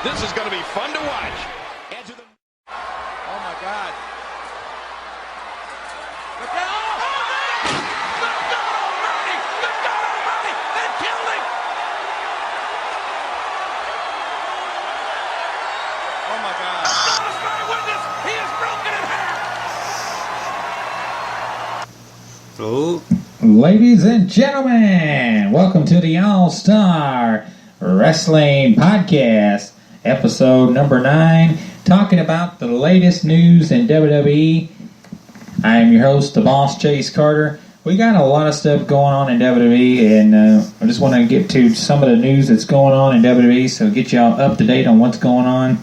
This is going to be fun to watch. Oh, my God. Look out. Oh, my God almighty! The God almighty! They killed him! Oh, my God. Satisfied witness! He is broken in half! Oh. Ladies and gentlemen, welcome to the All-Star Wrestling Podcast, episode number 9, talking about the latest news in WWE. I am your host, the Boss, Chase Carter. We got a lot of stuff going on in WWE, and I just want to get to some of the news that's going on in WWE, so get y'all up to date on what's going on.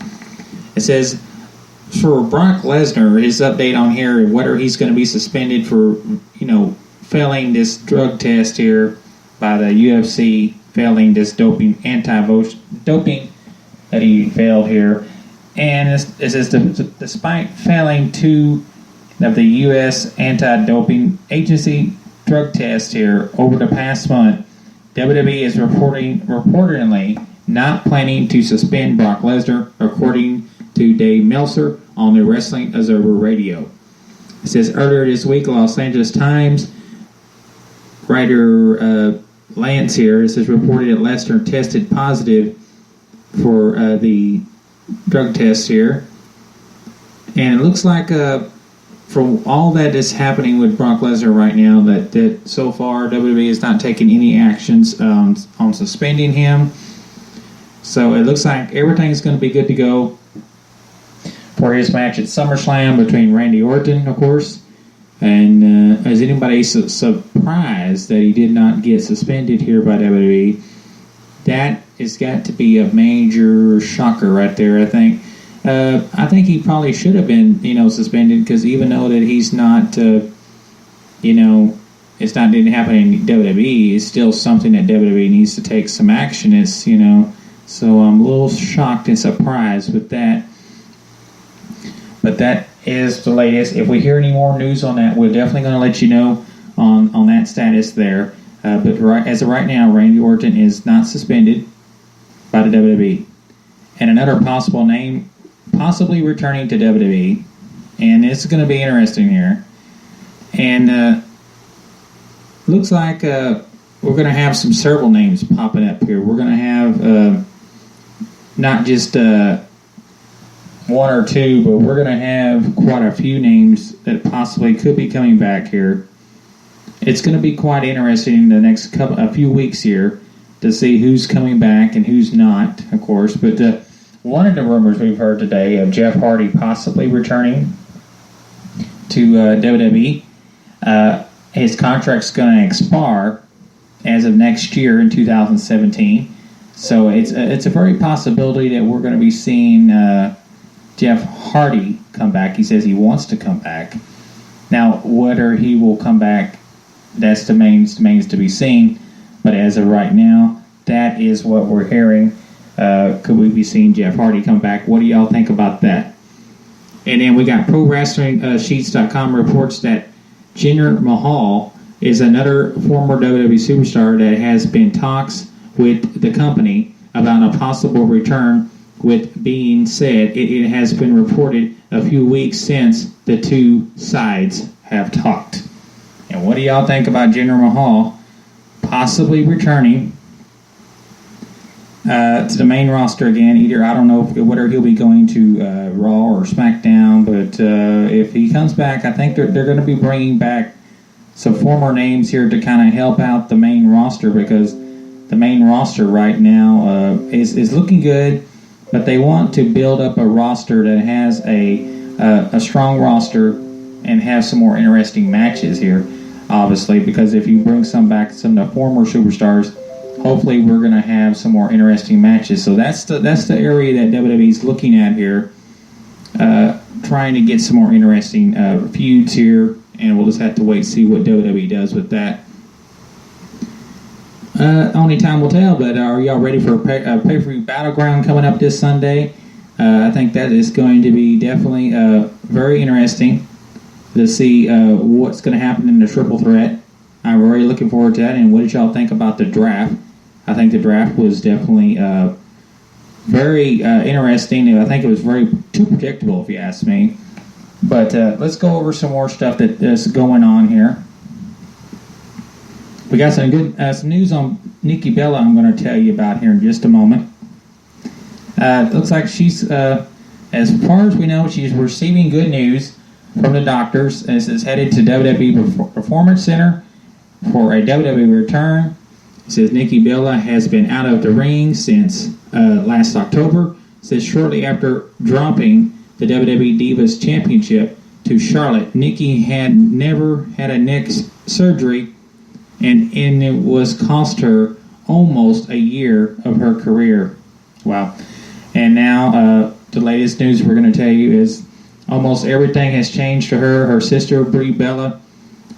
It says, for Brock Lesnar, his update on here, whether he's going to be suspended for, failing this drug test here by the UFC, failing this anti-doping that he failed here. And it says, despite failing 2 of the U.S. anti-doping agency drug tests here over the past month, WWE is reportedly not planning to suspend Brock Lesnar, according to Dave Meltzer on the Wrestling Observer Radio. It says, earlier this week, Los Angeles Times writer Lance here, it says, reported that Lesnar tested positive for the drug test here. And it looks like from all that is happening with Brock Lesnar right now, that so far WWE is not taking any actions on suspending him. So it looks like everything's going to be good to go for his match at SummerSlam between Randy Orton, of course. And is anybody surprised that he did not get suspended here by WWE? That has got to be a major shocker right there, I think. I think he probably should have been, suspended, because even though that he's not, didn't happen in WWE, it's still something that WWE needs to take some action. So I'm a little shocked and surprised with that. But that is the latest. If we hear any more news on that, we're definitely going to let you know on that status there. But as of right now, Randy Orton is not suspended by the WWE. And another possible name possibly returning to WWE. And it's going to be interesting here. And looks like we're going to have several names popping up here. We're going to have not just one or two, but we're going to have quite a few names that possibly could be coming back here. It's going to be quite interesting in the next a few weeks here to see who's coming back and who's not, of course. But one of the rumors we've heard today of Jeff Hardy possibly returning to WWE. His contract's going to expire as of next year in 2017. So it's a very possibility that we're going to be seeing Jeff Hardy come back. He says he wants to come back. Now, whether he will come back, that's the remains to be seen. But as of right now, that is what we're hearing. Could we be seeing Jeff Hardy come back? What do y'all think about that? And then we got ProWrestlingSheets.com reports that Jinder Mahal is another former WWE superstar that has been talks with the company about a possible return. With being said, it has been reported a few weeks since the two sides have talked. And what do y'all think about Jinder Mahal possibly returning to the main roster again? Either, I don't know whether he'll be going to Raw or SmackDown, but if he comes back, I think they're going to be bringing back some former names here to kind of help out the main roster, because the main roster right now is looking good. But they want to build up a roster that has a strong roster and have some more interesting matches here, obviously, because if you bring some of the former superstars, hopefully we're going to have some more interesting matches. So that's the area that WWE is looking at here, trying to get some more interesting feuds here, and we'll just have to wait and see what WWE does with that. Only time will tell, but are y'all ready for a pay-per-view Battleground coming up this Sunday? I think that is going to be definitely very interesting to see what's going to happen in the triple threat. I'm really looking forward to that. And what did y'all think about the draft? I think the draft was definitely very interesting. I think it was very too predictable, if you ask me. But let's go over some more stuff that is going on here. We got some good some news on Nikki Bella I'm going to tell you about here in just a moment. It looks like she's, as far as we know, she's receiving good news from the doctors and is headed to WWE Performance Center for a WWE return. It says Nikki Bella has been out of the ring since last October. It says shortly after dropping the WWE Divas Championship to Charlotte, Nikki had never had a neck surgery, and it was cost her almost a year of her career. Wow. And now the latest news we're going to tell you is almost everything has changed for her. Her sister, Brie Bella,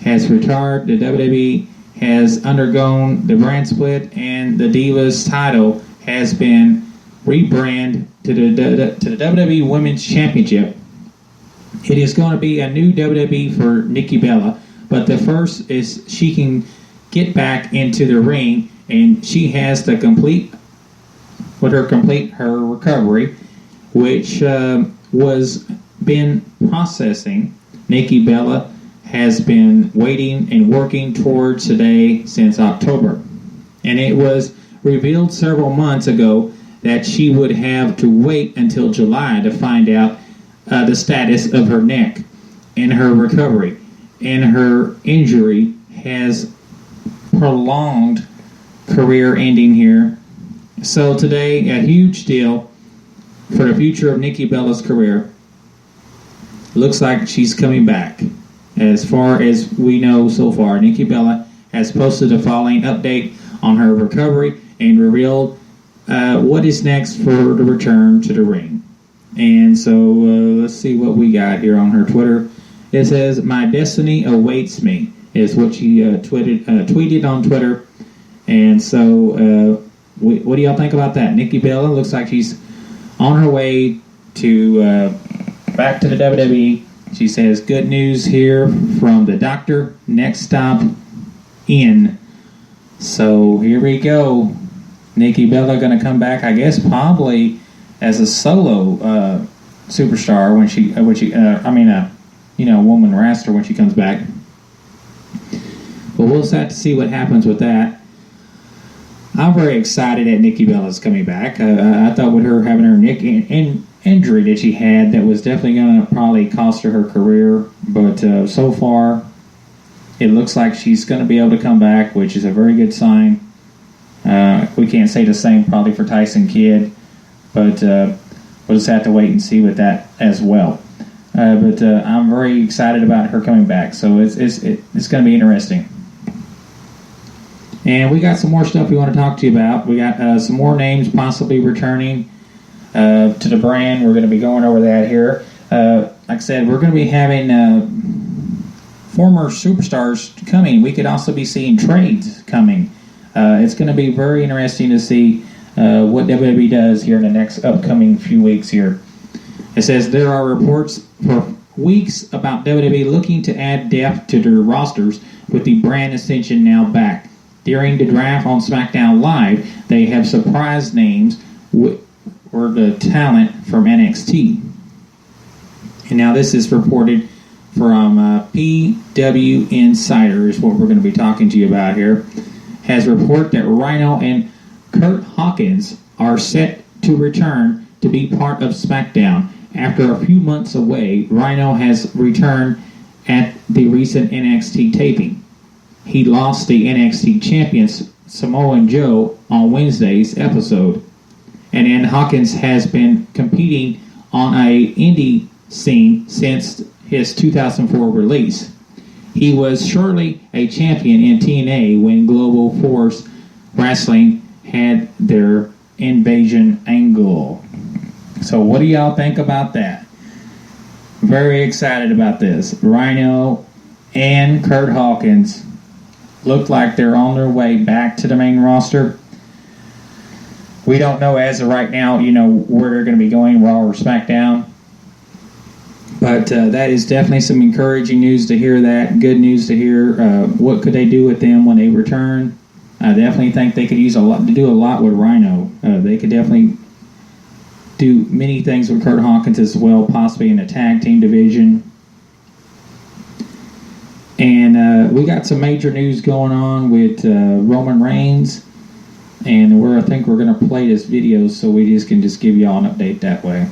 has retired. The WWE has undergone the brand split, and the Divas title has been rebranded to the WWE Women's Championship. It is going to be a new WWE for Nikki Bella, but the first is she can get back into the ring, and she has to complete her recovery, which was been processing. Nikki Bella has been waiting and working towards today since October. And it was revealed several months ago that she would have to wait until July to find out the status of her neck and her recovery. And her injury has prolonged career ending here. So today, a huge deal for the future of Nikki Bella's career. Looks like she's coming back. As far as we know so far, Nikki Bella has posted the following update on her recovery and revealed what is next for the return to the ring. And so let's see what we got here on her Twitter. It says, "My destiny awaits me," is what she tweeted on Twitter. And so what do y'all think about that? Nikki Bella looks like she's on her way to back to the WWE. She says, "Good news here from the doctor. Next stop in." So here we go. Nikki Bella going to come back, I guess, probably as a solo superstar when she woman wrestler when she comes back. But we'll just have to see what happens with that. I'm very excited that Nikki Bella's coming back. I thought with her having her neck injury that she had, that was definitely going to probably cost her career. But so far, it looks like she's going to be able to come back, which is a very good sign. We can't say the same probably for Tyson Kidd, but we'll just have to wait and see with that as well. But I'm very excited about her coming back, so it's going to be interesting. And we got some more stuff we want to talk to you about. We got some more names possibly returning to the brand. We're going to be going over that here. Like I said, we're going to be having former superstars coming. We could also be seeing trades coming. It's going to be very interesting to see what WWE does here in the next upcoming few weeks here. It says there are reports for weeks about WWE looking to add depth to their rosters with the brand ascension now back. During the draft on SmackDown Live, they have surprise names or the talent from NXT. And now this is reported from PW Insider is what we're going to be talking to you about here. Has reported that Rhino and Kurt Hawkins are set to return to be part of SmackDown. After a few months away, Rhino has returned at the recent NXT taping. He lost the NXT champion Samoa Joe on Wednesday's episode. And then Hawkins has been competing on a indie scene since his 2004 release. He was shortly a champion in TNA when Global Force Wrestling had their invasion angle. So what do y'all think about that? Very excited about this. Rhino and Kurt Hawkins look like they're on their way back to the main roster. We don't know as of right now, where they're going to be going, Raw or SmackDown. But that is definitely some encouraging news to hear that. Good news to hear. What could they do with them when they return? I definitely think they could use to do a lot with Rhino. They could definitely do many things with Kurt Hawkins as well, possibly in the tag team division. And we got some major news going on with Roman Reigns. And I think we're going to play this video so we can give y'all an update that way.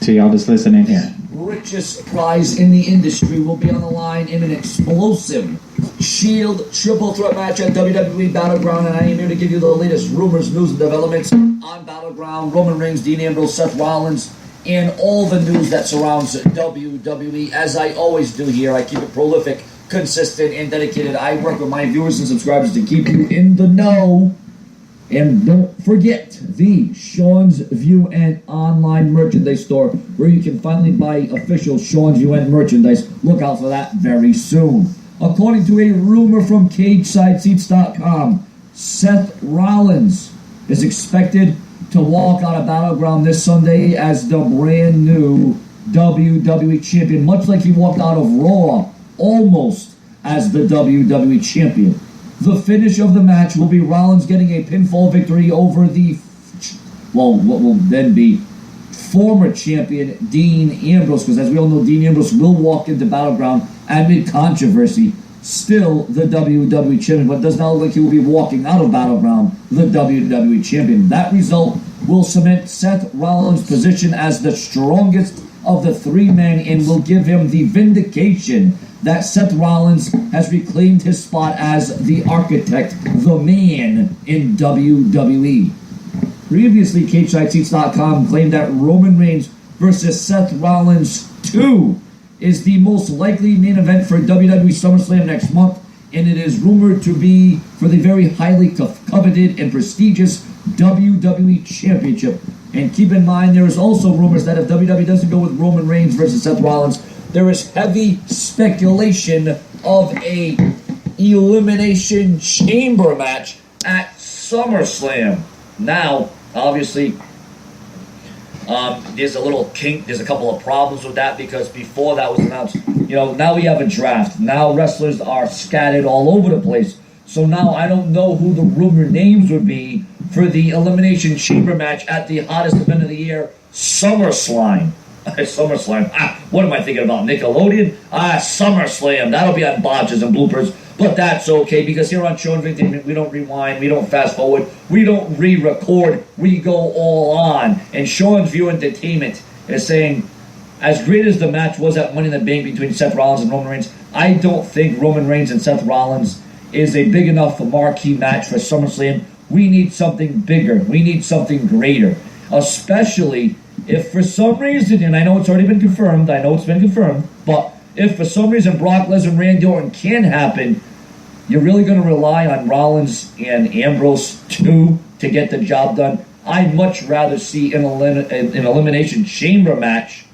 So y'all just listen in here. Richest prize in the industry will be on the line in an explosive Shield triple threat match at WWE Battleground, and I am here to give you the latest rumors, news, and developments on Battleground. Roman Reigns, Dean Ambrose, Seth Rollins, and all the news that surrounds WWE. As I always do here, I keep it prolific, consistent, and dedicated. I work with my viewers and subscribers to keep you in the know. And don't forget the Sean's View and online merchandise store, where you can finally buy official Sean's View and merchandise. Look out for that very soon. According to a rumor from CageSideSeats.com, Seth Rollins is expected to walk out of Battleground this Sunday as the brand new WWE Champion, much like he walked out of Raw almost as the WWE Champion. The finish of the match will be Rollins getting a pinfall victory over what will then be former champion Dean Ambrose, because as we all know, Dean Ambrose will walk into Battleground amid controversy, still the WWE Champion, but does not look like he will be walking out of Battleground the WWE Champion. That result will cement Seth Rollins' position as the strongest of the three men and will give him the vindication that Seth Rollins has reclaimed his spot as the architect, the man in WWE. Previously, CageSideSeats.com claimed that Roman Reigns versus Seth Rollins 2 is the most likely main event for WWE SummerSlam next month, and it is rumored to be for the very highly coveted and prestigious WWE Championship. And keep in mind, there is also rumors that if WWE doesn't go with Roman Reigns versus Seth Rollins, there is heavy speculation of a Elimination Chamber match at SummerSlam. Now, obviously, there's a little kink, there's a couple of problems with that, because before that was announced, now we have a draft. Now wrestlers are scattered all over the place. So now I don't know who the rumored names would be for the Elimination Chamber match at the hottest event of the year, SummerSlam. SummerSlam. What am I thinking about? Nickelodeon? SummerSlam. That'll be on botches and bloopers. But that's okay, because here on Sean's Entertainment, we don't rewind, we don't fast forward, we don't re-record, we go all on. And Sean's View Entertainment is saying, as great as the match was at Money in the Bank between Seth Rollins and Roman Reigns, I don't think Roman Reigns and Seth Rollins is a big enough marquee match for SummerSlam. We need something bigger. We need something greater. Especially if for some reason, and I know it's already been confirmed, but if for some reason Brock Lesnar and Randy Orton can happen, you're really going to rely on Rollins and Ambrose too to get the job done. I'd much rather see an Elimination Chamber match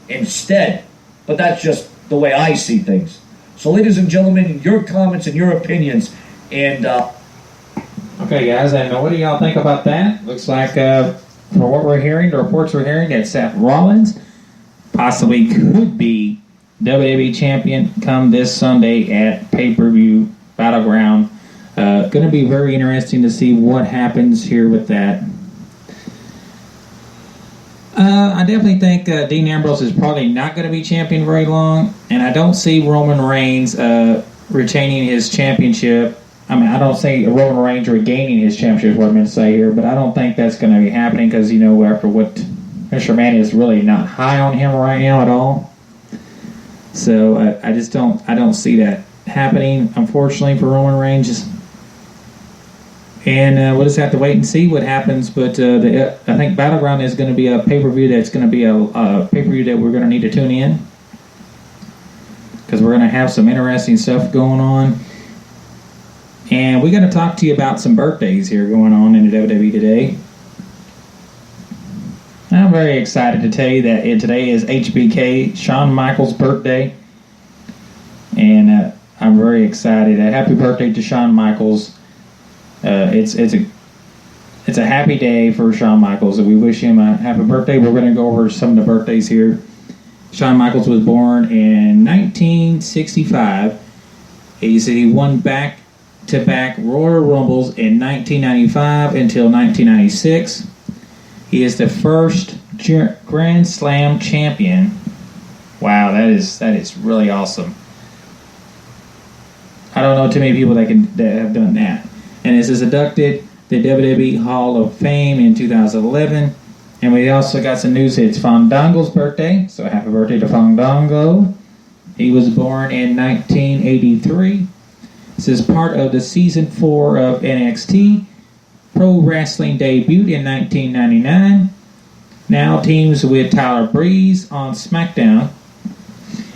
instead, but that's just the way I see things. So ladies and gentlemen, your comments and your opinions, and okay guys, and what do y'all think about that? Looks like for what we're hearing, the reports we're hearing, that Seth Rollins possibly could be WWE Champion come this Sunday at pay-per-view Battleground. Going to be very interesting to see what happens here with that. I definitely think Dean Ambrose is probably not going to be champion very long, and I don't see Roman Reigns retaining his championship. I mean, I don't see Roman Reigns regaining his championship is what I meant to say here, but I don't think that's going to be happening because, after what Mr. Man is really not high on him right now at all. So I don't see that happening, unfortunately, for Roman Reigns. And we'll just have to wait and see what happens. But I think Battleground is going to be a pay-per-view that's going to be a pay-per-view that we're going to need to tune in, because we're going to have some interesting stuff going on. And we're going to talk to you about some birthdays here going on in the WWE today. I'm very excited to tell you that today is HBK, Shawn Michaels' birthday. And I'm very excited. Happy birthday to Shawn Michaels. It's a happy day for Shawn Michaels, and we wish him a happy birthday. We're going to go over some of the birthdays here. Shawn Michaels was born in 1965. He said he won back back-to-back Royal Rumbles in 1995 until 1996. He is the first Grand Slam champion. Wow, that is really awesome. I don't know too many people that have done that. And this is inducted the WWE Hall of Fame in 2011. And we also got some news. It's Fandango's birthday, so happy birthday to Fandango. He was born in 1983. This is part of the season 4 of NXT. Pro Wrestling debuted in 1999. Now teams with Tyler Breeze on SmackDown.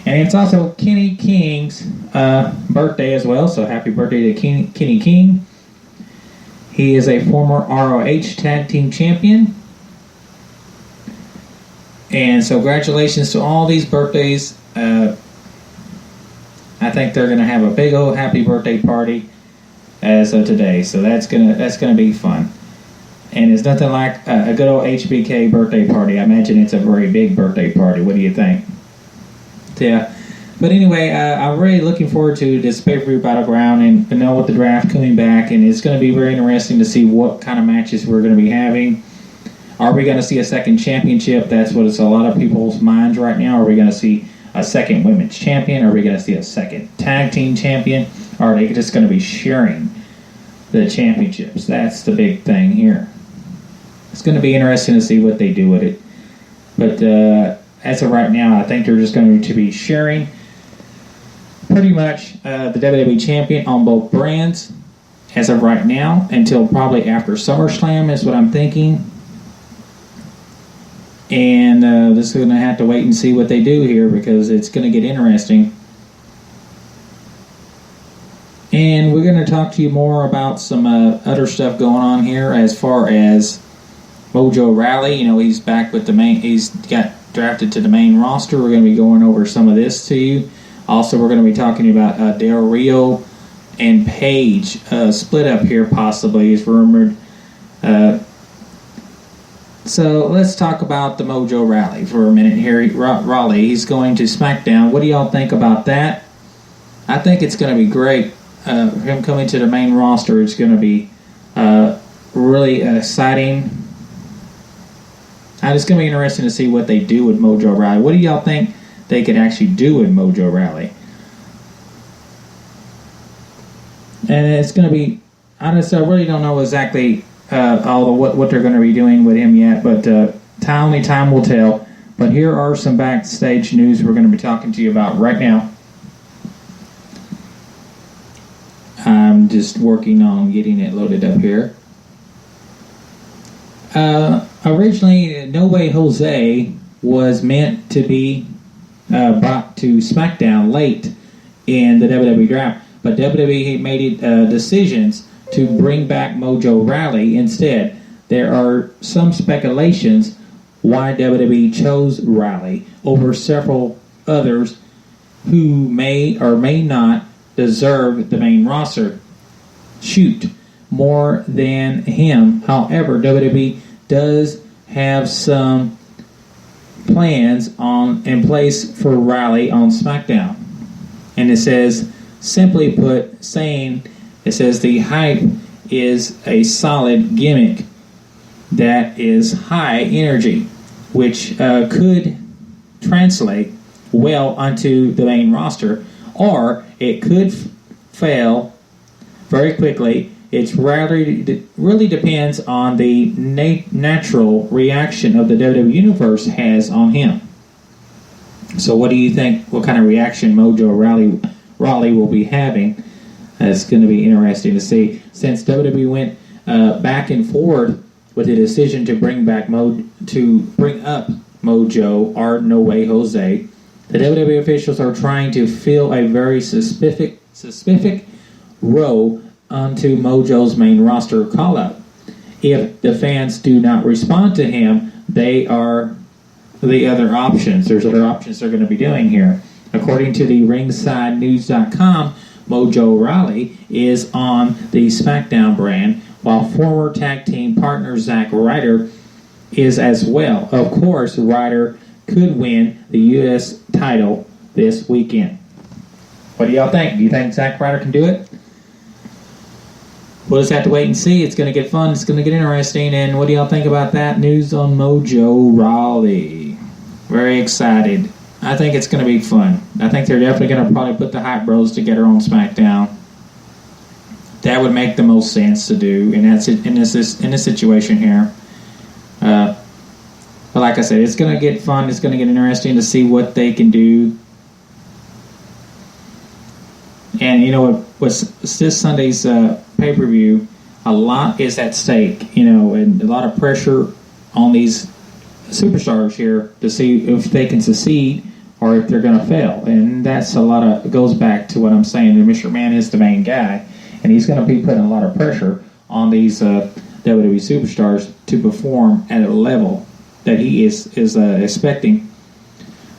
And it's also Kenny King's birthday as well, so happy birthday to Kenny King. He is a former ROH Tag Team Champion. And so congratulations to all these birthdays. I think they're going to have a big old happy birthday party as of today. So that's gonna be fun. And it's nothing like a good old HBK birthday party. I imagine it's a very big birthday party. What do you think? Yeah. But anyway, I'm really looking forward to this pay-per-view Battleground and know with the draft coming back. And it's going to be very interesting to see what kind of matches we're going to be having. Are we going to see a second championship? That's what it's a lot of people's minds right now. Are we going to see a second women's champion? Are we going to see a second tag team champion? Or are they just going to be sharing the championships? That's the big thing here. It's going to be interesting to see what they do with it. But as of right now, I think they're just going to be sharing pretty much the WWE champion on both brands as of right now until probably after SummerSlam is what I'm thinking. And this is going to have to wait and see what they do here because it's going to get interesting. And we're going to talk to you more about some other stuff going on here as far as Mojo Rawley. You know, he's back with he's got drafted to the main roster. We're going to be going over some of this to you. Also, we're going to be talking about Del Rio and Paige split up here possibly is rumored. So let's talk about the Mojo Rawley for a minute here. Rawley, he's going to SmackDown. What do y'all think about that? I think it's going to be great. Him coming to the main roster is going to be really exciting. It's going to be interesting to see what they do with Mojo Rawley. What do y'all think they could actually do with Mojo Rawley? And it's going to be, honestly, I really don't know exactly what they're going to be doing with him yet, but only time will tell. But here are some backstage news we're going to be talking to you about right now. I'm just working on getting it loaded up here. Originally, No Way Jose was meant to be brought to SmackDown late in the WWE draft, but WWE made decisions to bring back Mojo Rawley instead. There are some speculations why WWE chose Rawley over several others who may or may not deserve the main roster shoot more than him. However, WWE does have some plans in place for Rawley on SmackDown. And it says, simply put, it says the hype is a solid gimmick that is high energy, which could translate well onto the main roster, or it could fail very quickly. It really depends on the natural reaction of the WWE Universe has on him. So what do you think, what kind of reaction Mojo Rawley will be having? It's going to be interesting to see. Since WWE went back and forth with the decision to bring up Mojo or No Way Jose, the WWE officials are trying to fill a very specific row onto Mojo's main roster call-up. If the fans do not respond to him, they are the other options. There's other options they're going to be doing here. According to the RingsideNews.com, Mojo Rawley is on the SmackDown brand, while former tag team partner Zack Ryder is as well. Of course, Ryder could win the U.S. title this weekend. What do y'all think? Do you think Zack Ryder can do it? We'll just have to wait and see. It's going to get fun. It's going to get interesting. And what do y'all think about that news on Mojo Rawley? Very excited. I think it's going to be fun. I think they're definitely going to probably put the Hype Bros together on SmackDown. That would make the most sense to do in this situation here. But like I said, it's going to get fun. It's going to get interesting to see what they can do. And you know what's this Sunday's pay-per-view, a lot is at stake, and a lot of pressure on these superstars here to see if they can succeed or if they're going to fail. And that's goes back to what I'm saying. Mr. Man is the main guy, and he's going to be putting a lot of pressure on these WWE superstars to perform at a level that he is expecting.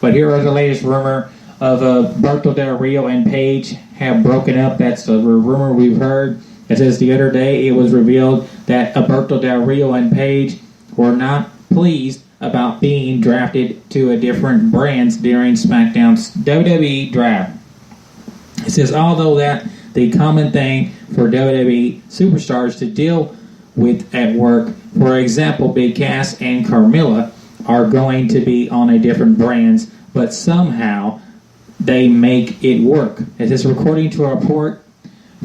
But here are the latest rumor of Berto Del Rio and Paige have broken up. That's the rumor we've heard. It says the other day it was revealed that Alberto Del Rio and Paige were not pleased about being drafted to a different brands during SmackDown's WWE draft. It says although that the common thing for WWE superstars to deal with at work, for example, Big Cass and Carmella are going to be on a different brands, but somehow they make it work. It is according to a report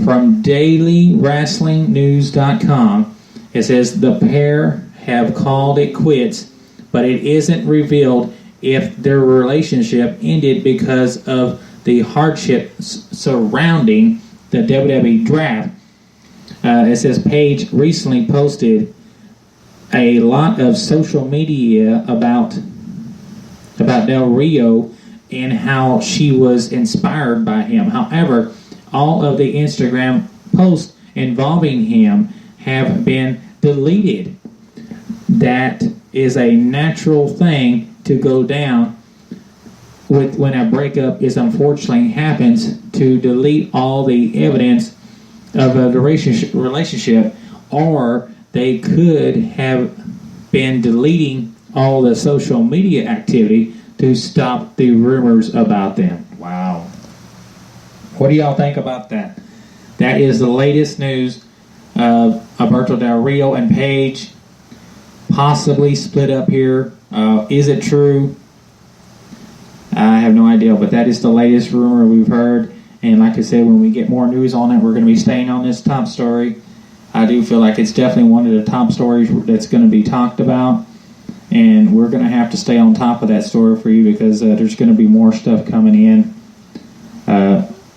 from DailyWrestlingNews.com. It says the pair have called it quits, but it isn't revealed if their relationship ended because of the hardships surrounding the WWE draft. It says Paige recently posted a lot of social media about Del Rio and how she was inspired by him. However, all of the Instagram posts involving him have been deleted. That is a natural thing to go down with when a breakup is unfortunately happens, to delete all the evidence of a relationship, or they could have been deleting all the social media activity to stop the rumors about them. Wow. What do y'all think about that? That is the latest news of Alberto Del Rio and Paige possibly split up here. Is it true? I have no idea, but that is the latest rumor we've heard. And like I said, when we get more news on it, we're going to be staying on this top story. I do feel like it's definitely one of the top stories that's going to be talked about. And we're going to have to stay on top of that story for you because there's going to be more stuff coming in.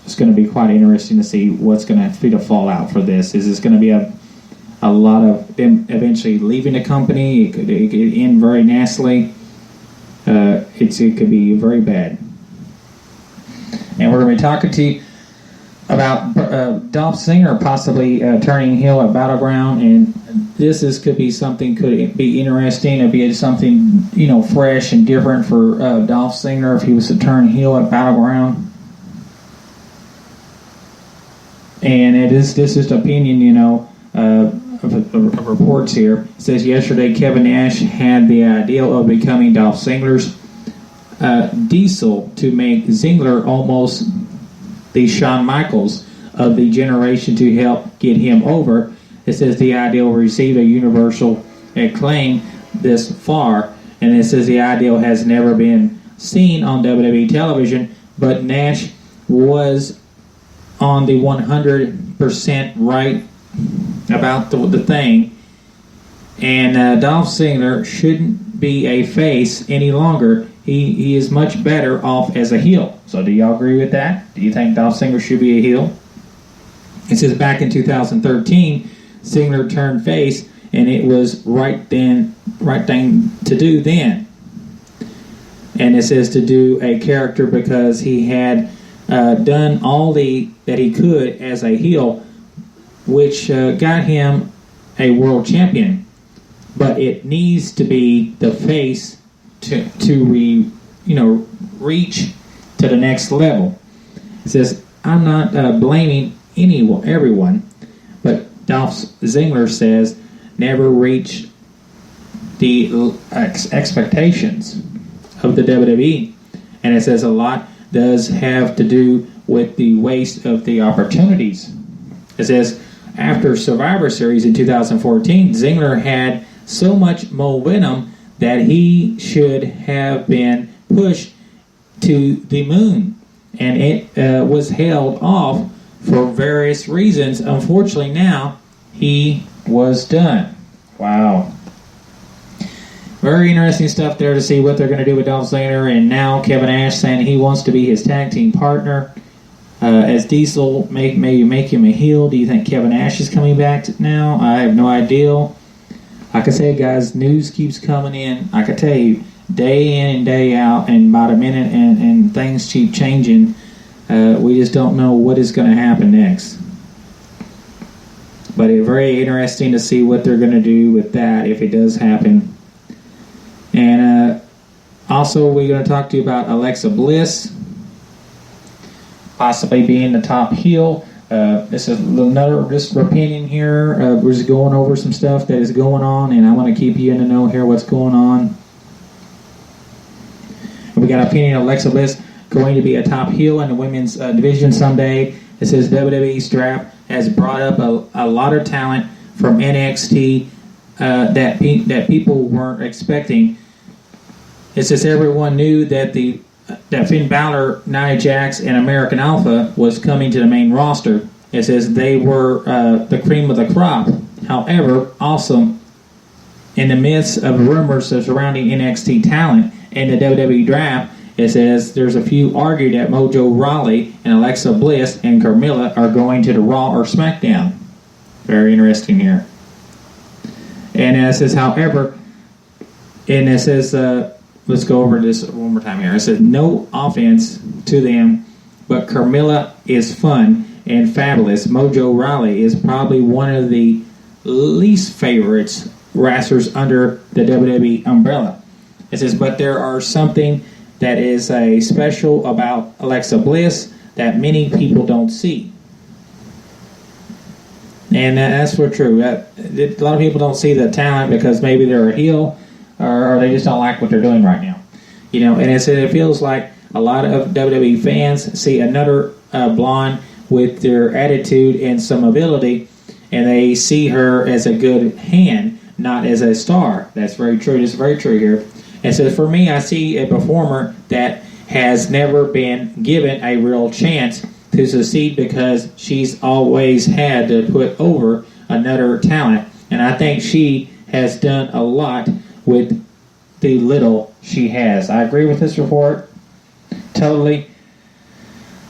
It's going to be quite interesting to see what's going to be the fallout for this. Is this going to be a lot of them eventually leaving the company? It could end very nastily. It could be very bad. And we're going to be talking to you about Dolph Ziggler possibly turning heel at Battleground, and this could be something, could be interesting. It'd be something fresh and different for Dolph Ziggler if he was to turn heel at Battleground. And this is just opinion, of reports here. It says yesterday Kevin Nash had the idea of becoming Dolph Ziggler's Diesel to make Ziggler almost the Shawn Michaels of the generation to help get him over. It says the ideal received a universal acclaim this far, and it says the ideal has never been seen on WWE television, but Nash was on the 100% right about the thing, and Dolph Ziggler shouldn't be a face any longer. He is much better off as a heel. So do y'all agree with that? Do you think Dolph Ziggler should be a heel? It says back in 2013, Ziggler turned face, and it was right thing to do then. And it says to do a character because he had done all that he could as a heel, which got him a world champion. But it needs to be the face to reach to the next level. It says, I'm not blaming everyone, but Dolph Ziggler says never reach the expectations of the WWE. And it says a lot does have to do with the waste of the opportunities. It says after Survivor Series in 2014, Ziggler had so much momentum that he should have been pushed to the moon, and it was held off for various reasons. Unfortunately, now he was done. Wow. Very interesting stuff there to see what they're going to do with Dolph Ziggler, and now Kevin Nash saying he wants to be his tag team partner. As Diesel maybe make him a heel. Do you think Kevin Nash is coming back now? I have no idea. Like I said, guys, news keeps coming in. I can tell you, day in and day out, and about a minute, and things keep changing. We just don't know what is going to happen next. But it's very interesting to see what they're going to do with that if it does happen. And also, we're going to talk to you about Alexa Bliss possibly being the top heel. This is another just opinion here. We're just going over some stuff that is going on, and I want to keep you in the know here what's going on. We got opinion of Alexa Bliss going to be a top heel in the women's division someday. It says WWE's draft has brought up a lot of talent from NXT that people weren't expecting. It says everyone knew that Finn Balor, Nia Jax, and American Alpha was coming to the main roster. It says they were the cream of the crop. However, also in the midst of rumors surrounding NXT talent in the WWE draft, it says there's a few argue that Mojo Rawley and Alexa Bliss and Carmella are going to the Raw or SmackDown. Very interesting here. And it says, however, and it says, let's go over this one more time here. It says, no offense to them, but Carmella is fun and fabulous. Mojo Rawley is probably one of the least favorites wrestlers under the WWE umbrella. It says, but there are something that is a special about Alexa Bliss that many people don't see. And that's for true. A lot of people don't see the talent because maybe they're a heel or they just don't like what they're doing right now. You know, and it feels like a lot of WWE fans see another blonde with their attitude and some ability, and they see her as a good hand, not as a star. That's very true. It's very true here. And so for me, I see a performer that has never been given a real chance to succeed because she's always had to put over another talent. And I think she has done a lot with the little she has. I agree with this report totally.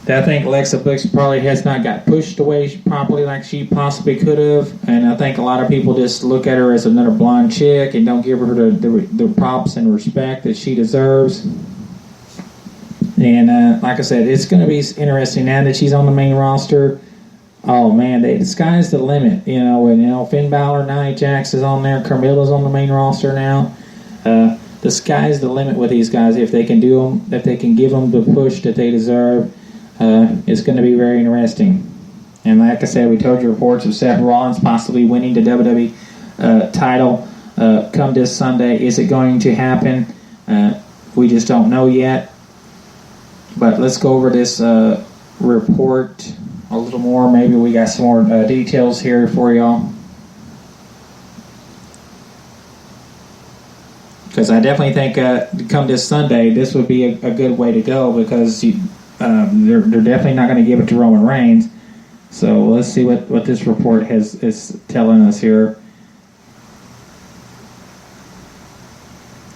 I think Alexa Bliss probably has not got pushed away properly like she possibly could have, and I think a lot of people just look at her as another blonde chick and don't give her the props and respect that she deserves. And like I said, it's going to be interesting now that she's on the main roster. Oh man, the sky's the limit, you know. And Finn Balor, Nia Jax is on there, Carmella's on the main roster now. The sky's the limit with these guys if they can do them, if they can give them the push that they deserve. It's going to be very interesting. And like I said, we told you reports of Seth Rollins possibly winning the WWE title come this Sunday. Is it going to happen? We just don't know yet. But let's go over this report a little more. Maybe we got some more details here for y'all. Because I definitely think come this Sunday, this would be a good way to go because they're definitely not going to give it to Roman Reigns. So let's see what this report is telling us here.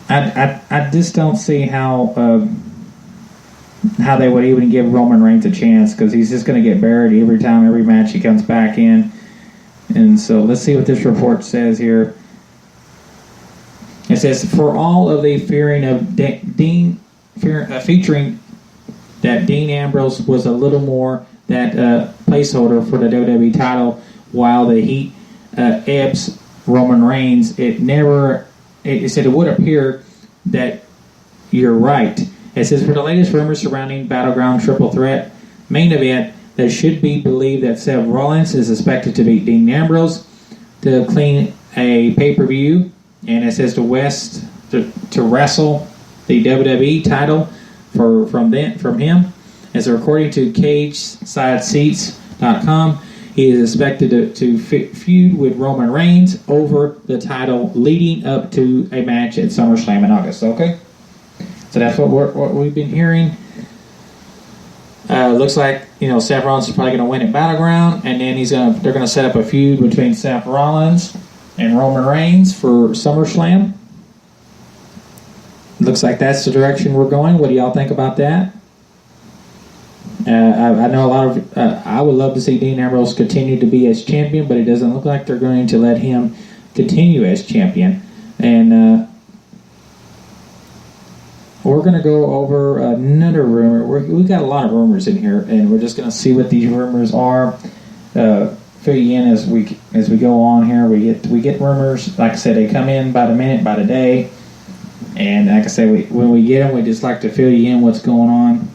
I just don't see how they would even give Roman Reigns a chance because he's just going to get buried every match he comes back in. And so let's see what this report says here. It says, for all of the fearing of featuring that Dean Ambrose was a little more that placeholder for the WWE title while the heat ebbs Roman Reigns, it said it would appear that you're right. It says, for the latest rumors surrounding Battleground Triple Threat main event, there should be believed that Seth Rollins is expected to beat Dean Ambrose to clean a pay-per-view. And it says to wrestle the WWE title from him. As according to CageSideSeats.com, He is expected to feud with Roman Reigns over the title leading up to a match at SummerSlam in August. Okay? So that's what we've been hearing. Looks like Seth Rollins is probably going to win at Battleground, and then they're going to set up a feud between Seth Rollins and Roman Reigns for SummerSlam. Looks like that's the direction we're going. What do y'all think about that? I know a lot of. I would love to see Dean Ambrose continue to be as champion, but it doesn't look like they're going to let him continue as champion. And we're going to go over another rumor. We've got a lot of rumors in here, and we're just going to see what these rumors are. Fill you in as we go on here. We get rumors. Like I said, they come in by the minute, by the day. And like I said, when we get them, we just like to fill you in what's going on.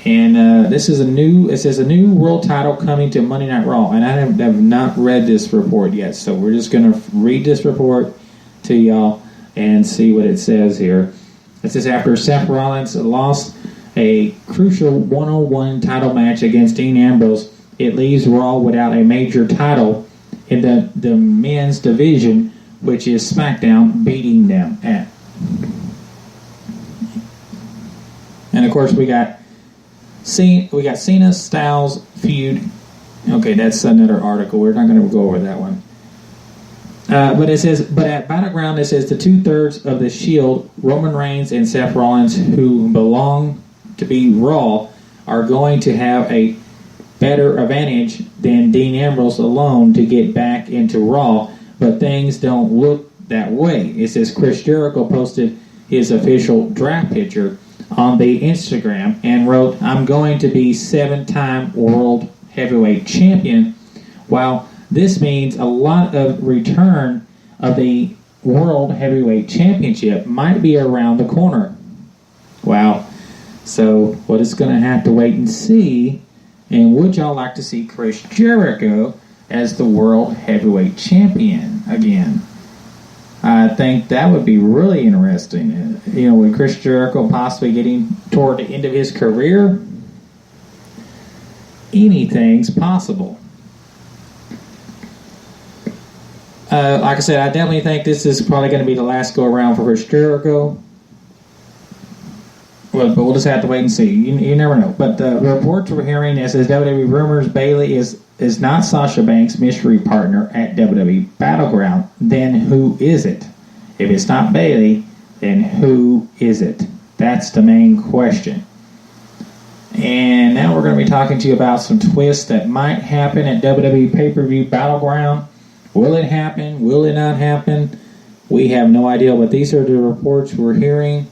And it says a new world title coming to Monday Night Raw. And I have not read this report yet, so we're just going to read this report to y'all and see what it says here. It says after Seth Rollins lost a crucial one-on-one title match against Dean Ambrose, it leaves Raw without a major title in the men's division, which is SmackDown beating them at. And of course we got Cena Styles feud. Okay, that's another article. We're not going to go over that one. But at Battleground, it says the 2/3 of the Shield, Roman Reigns and Seth Rollins, who belong to be Raw, are going to have a better advantage than Dean Ambrose alone to get back into Raw. But things don't look that way. It says Chris Jericho posted his official draft picture on the Instagram and wrote, "I'm going to be 7-time World Heavyweight Champion." While this means a lot of return of the World Heavyweight Championship might be around the corner. Wow. So what is going to have to wait and see. And would y'all like to see Chris Jericho as the World Heavyweight Champion again? I think that would be really interesting. With Chris Jericho possibly getting toward the end of his career, anything's possible. Like I said, I definitely think this is probably going to be the last go around for Chris Jericho. Well, but we'll just have to wait and see. You never know. But the reports we're hearing is WWE rumors Bayley is not Sasha Banks' mystery partner at WWE Battleground. Then who is it? If it's not Bayley, then who is it? That's the main question. And now we're going to be talking to you about some twists that might happen at WWE Pay-Per-View Battleground. Will it happen? Will it not happen? We have no idea, but these are the reports we're hearing.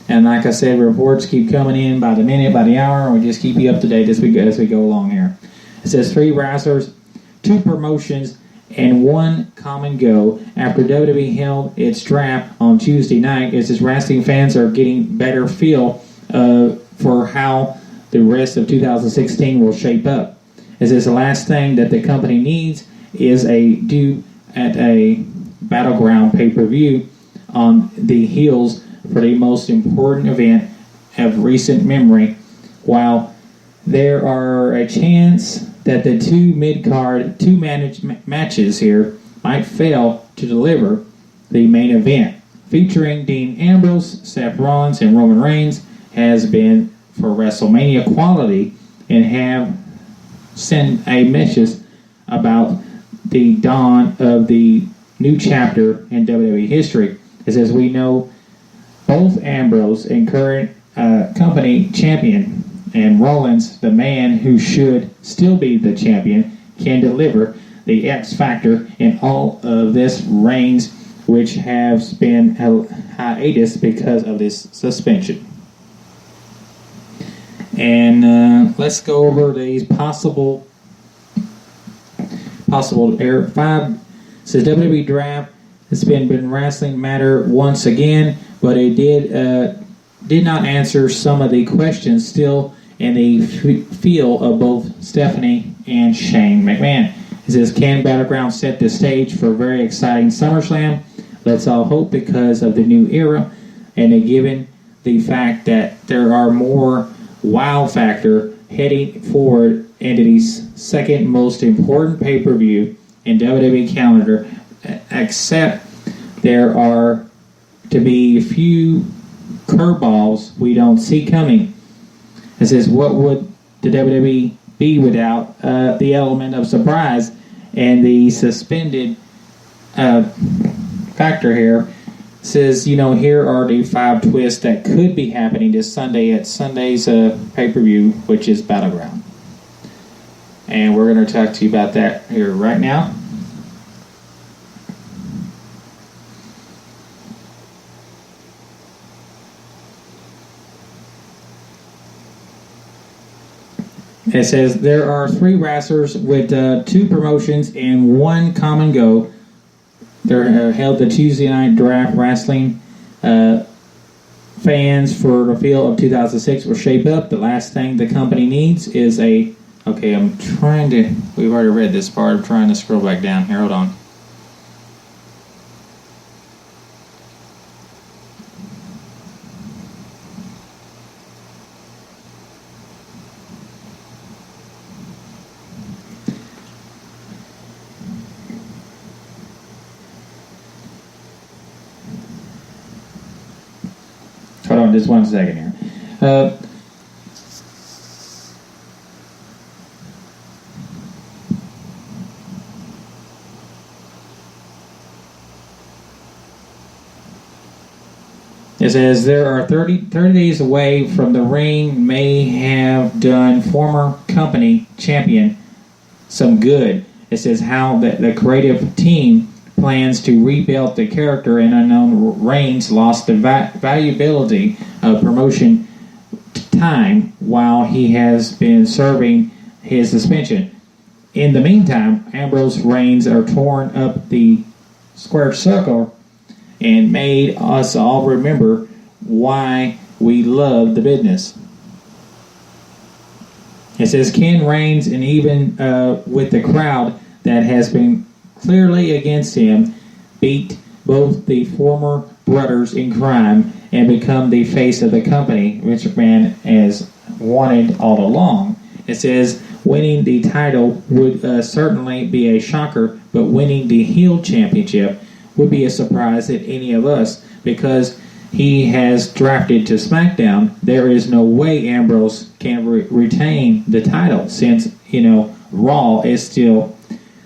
And like I said, reports keep coming in by the minute, by the hour, and we just keep you up to date as we go along here. It says 3 wrestlers, 2 promotions, and 1 common go. After WWE held its draft on Tuesday night, it says wrestling fans are getting better feel for how the rest of 2016 will shape up. It says the last thing that the company needs is a Battleground pay-per-view on the heels for the most important event of recent memory. While there are a chance that the 2 mid-card, 2 matches here might fail to deliver the main event, featuring Dean Ambrose, Seth Rollins, and Roman Reigns, has been for WrestleMania quality and have sent a message about the dawn of the new chapter in WWE history. It says we know both Ambrose and current company champion and Rollins, the man who should still be the champion, can deliver the X factor in all of this reigns, which has been hiatus because of this suspension. And let's go over these possible air 5. Says WWE draft has been wrestling matter once again, but it did not answer some of the questions still in the feel of both Stephanie and Shane McMahon. It says, can Battleground set the stage for a very exciting SummerSlam? Let's all hope, because of the new era, and given the fact that there are more wow factor heading forward into the second most important pay-per-view in WWE calendar, except there are to be a few curveballs we don't see coming. It says, what would the WWE be without the element of surprise and the suspended factor here? Says, here are the 5 twists that could be happening this Sunday at Sunday's pay-per-view, which is Battleground. And we're going to talk to you about that here right now. It says there are 3 wrestlers with 2 promotions and 1 common goal. They're held the Tuesday Night Draft Wrestling. Fans for the field of 2006 will shape up. The last thing the company needs is a... Okay, we've already read this part. I'm trying to scroll back down here. Hold on. Hold on just 1 second here. It says there are 30 days away from the ring may have done former company champion some good. It says how the creative team plans to rebuild the character and unknown Reigns lost the valuability of promotion time while he has been serving his suspension. In the meantime, Ambrose Reigns are torn up the square circle and made us all remember why we love the business. It says Ken Reigns, and even with the crowd that has been clearly against him, beat both the former brothers in crime and become the face of the company Vince McMahon has wanted all along. It says winning the title would certainly be a shocker, but winning the heel championship would be a surprise to any of us because he has drafted to SmackDown. There is no way Ambrose can retain the title since, Raw is still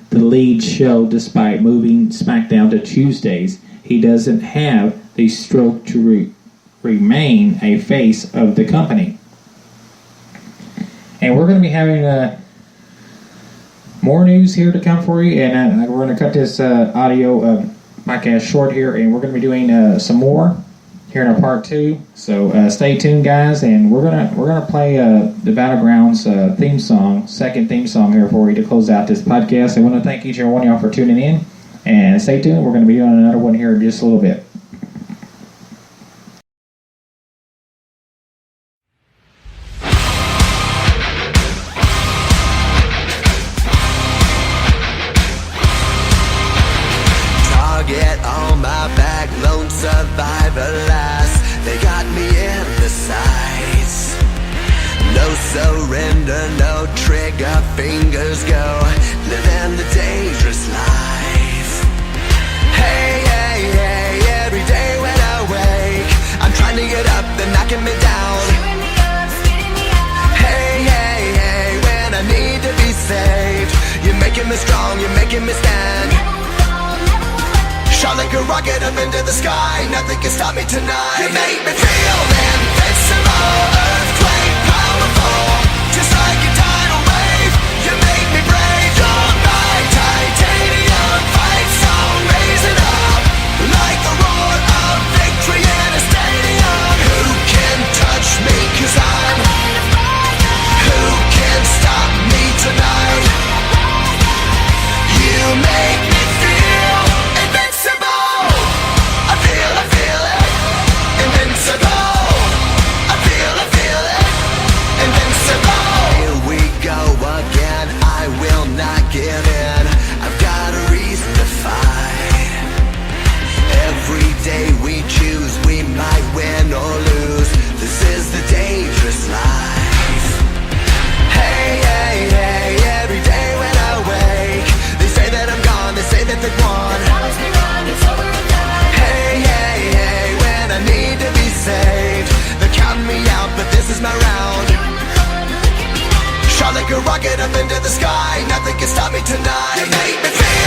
the lead show despite moving SmackDown to Tuesdays. He doesn't have the stroke to remain a face of the company. And we're going to be having more news here to come for you, and we're going to cut this audio podcast short here, and we're going to be doing some more here in our part 2. So stay tuned, guys, and we're gonna play the Battlegrounds theme song, second theme song here for you to close out this podcast. I want to thank each and every one of y'all for tuning in, and stay tuned. We're going to be doing another one here in just a little bit. Target on my back, lone survivor last. They got me in the sights. No surrender, no trigger, fingers go. Living the dangerous life. Hey, hey, hey, every day when I wake, I'm trying to get up, they're knocking me down. Hey, hey, hey, when I need to be saved, you're making me strong, you're making me stand. Shot like a rocket up into the sky, nothing can stop me tonight. You make me feel invincible, earthquake powerful, just like a tidal wave. You make me brave, you're my titanium fight song, raising up like the roar of victory in a stadium. Who can touch me, 'cause I'm who can stop me tonight? You make me feel invincible. I feel it, invincible. I feel it, can stop me tonight. You make me feel